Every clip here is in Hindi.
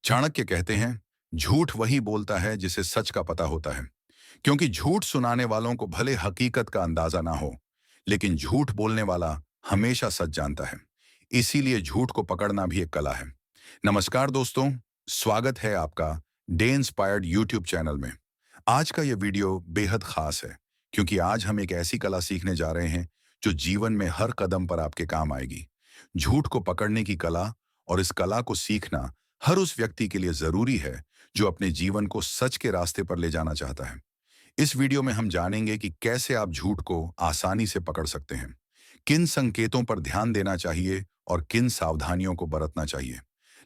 चाणक्य कहते हैं, झूठ वही बोलता है जिसे सच का पता होता है। क्योंकि झूठ सुनाने वालों को भले हकीकत का अंदाजा ना हो, लेकिन झूठ बोलने वाला हमेशा सच जानता है। इसीलिए झूठ को पकड़ना भी एक कला है। नमस्कार दोस्तों, स्वागत है आपका डे इंस्पायर्ड यूट्यूब चैनल में। आज का ये वीडियो बेहद खास है, क्योंकि आज हम एक ऐसी कला सीखने जा रहे हैं जो जीवन में हर कदम पर आपके काम आएगी। झूठ को पकड़ने की कला, और इस कला को सीखना हर उस व्यक्ति के लिए जरूरी है जो अपने जीवन को सच के रास्ते पर ले जाना चाहता है। इस वीडियो में हम जानेंगे कि कैसे आप झूठ को आसानी से पकड़ सकते हैं, किन संकेतों पर ध्यान देना चाहिए और किन सावधानियों को बरतना चाहिए।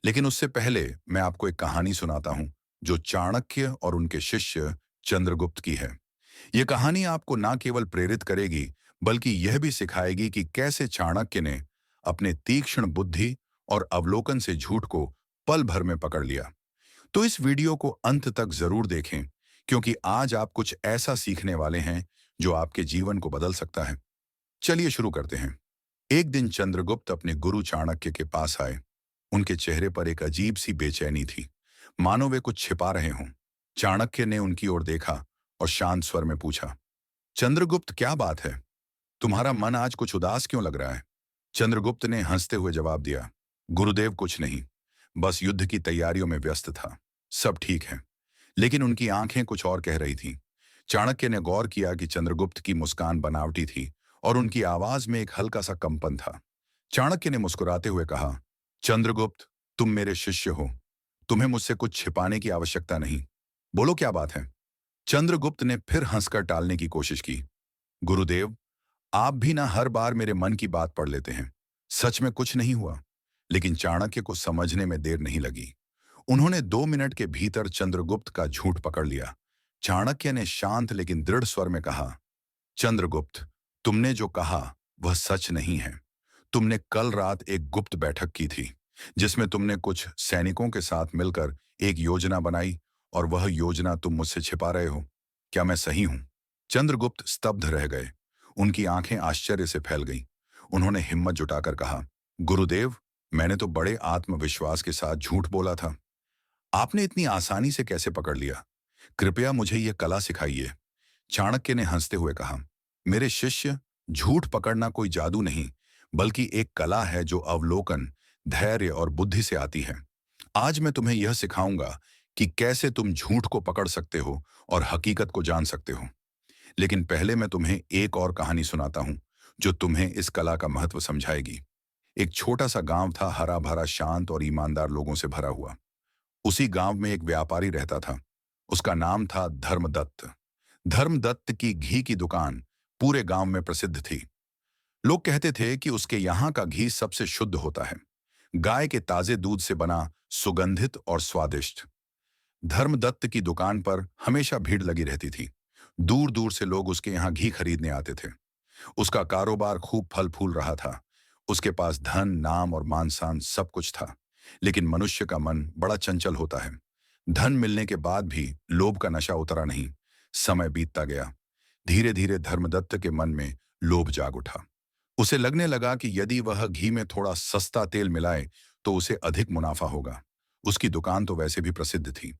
लेकिन उससे पहले मैं आपको एक कहानी सुनाता हूं जो चाणक्य और उनके शिष्य चंद्रगुप्त की है। यह कहानी आपको न केवल प्रेरित करेगी, बल्कि यह भी सिखाएगी कि कैसे चाणक्य ने अपने तीक्ष्ण बुद्धि और अवलोकन से झूठ को पल भर में पकड़ लिया। तो इस वीडियो को अंत तक जरूर देखें, क्योंकि आज आप कुछ ऐसा सीखने वाले हैं जो आपके जीवन को बदल सकता है। चलिए शुरू करते हैं। एक दिन चंद्रगुप्त अपने गुरु चाणक्य के पास आए। उनके चेहरे पर एक अजीब सी बेचैनी थी, मानो वे कुछ छिपा रहे हों। चाणक्य ने उनकी ओर देखा और शांत स्वर में पूछा, चंद्रगुप्त, क्या बात है? तुम्हारा मन आज कुछ उदास क्यों लग रहा है? चंद्रगुप्त ने हंसते हुए जवाब दिया, गुरुदेव, कुछ नहीं, बस युद्ध की तैयारियों में व्यस्त था। सब ठीक है। लेकिन उनकी आंखें कुछ और कह रही थीं। चाणक्य ने गौर किया कि चंद्रगुप्त की मुस्कान बनावटी थी और उनकी आवाज में एक हल्का सा कंपन था। चाणक्य ने मुस्कुराते हुए कहा, चंद्रगुप्त, तुम मेरे शिष्य हो। तुम्हें मुझसे कुछ छिपाने की आवश्यकता नहीं। बोलो, क्या बात है? चंद्रगुप्त ने फिर हंसकर टालने की कोशिश की। गुरुदेव, आप भी ना हर बार मेरे मन की बात पढ़ लेते हैं। सच में कुछ नहीं हुआ। लेकिन चाणक्य को समझने में देर नहीं लगी। उन्होंने 2 मिनट के भीतर चंद्रगुप्त का झूठ पकड़ लिया। चाणक्य ने शांत लेकिन दृढ़ स्वर में कहा, चंद्रगुप्त, तुमने जो कहा वह सच नहीं है। तुमने कल रात एक गुप्त बैठक की थी, जिसमें तुमने कुछ सैनिकों के साथ मिलकर एक योजना बनाई, और वह योजना तुम मुझसे छिपा रहे हो। क्या मैं सही हूं? चंद्रगुप्त स्तब्ध रह गए। उनकी आंखें आश्चर्य से फैल गईं। उन्होंने हिम्मत जुटाकर कहा, गुरुदेव, मैंने तो बड़े आत्मविश्वास के साथ झूठ बोला था। आपने इतनी आसानी से कैसे पकड़ लिया? कृपया मुझे यह कला सिखाइए। चाणक्य ने हंसते हुए कहा, मेरे शिष्य, झूठ पकड़ना कोई जादू नहीं, बल्कि एक कला है जो अवलोकन, धैर्य और बुद्धि से आती है। आज मैं तुम्हें यह सिखाऊंगा कि कैसे तुम झूठ को पकड़ सकते हो और हकीकत को जान सकते हो। लेकिन पहले मैं तुम्हें एक और कहानी सुनाता हूं जो तुम्हें इस कला का महत्व समझाएगी। एक छोटा सा गांव था, हरा भरा, शांत और ईमानदार लोगों से भरा हुआ। उसी गांव में एक व्यापारी रहता था। उसका नाम था धर्मदत्त। धर्मदत्त की घी की दुकान पूरे गांव में प्रसिद्ध थी। लोग कहते थे कि उसके यहाँ का घी सबसे शुद्ध होता है, गाय के ताजे दूध से बना, सुगंधित और स्वादिष्ट। धर्मदत्त की दुकान पर हमेशा भीड़ लगी रहती थी। दूर दूर से लोग उसके यहाँ घी खरीदने आते थे। उसका कारोबार खूब फल फूल रहा था। उसके पास धन, नाम और मान शान सब कुछ था। लेकिन मनुष्य का मन बड़ा चंचल होता है। धन मिलने के बाद भी लोभ का नशा उतरा नहीं। समय बीतता गया। धीरे धीरे धर्मदत्त के मन में लोभ जाग उठा। उसे लगने लगा कि यदि वह घी में थोड़ा सस्ता तेल मिलाए तो उसे अधिक मुनाफा होगा। उसकी दुकान तो वैसे भी प्रसिद्ध थी।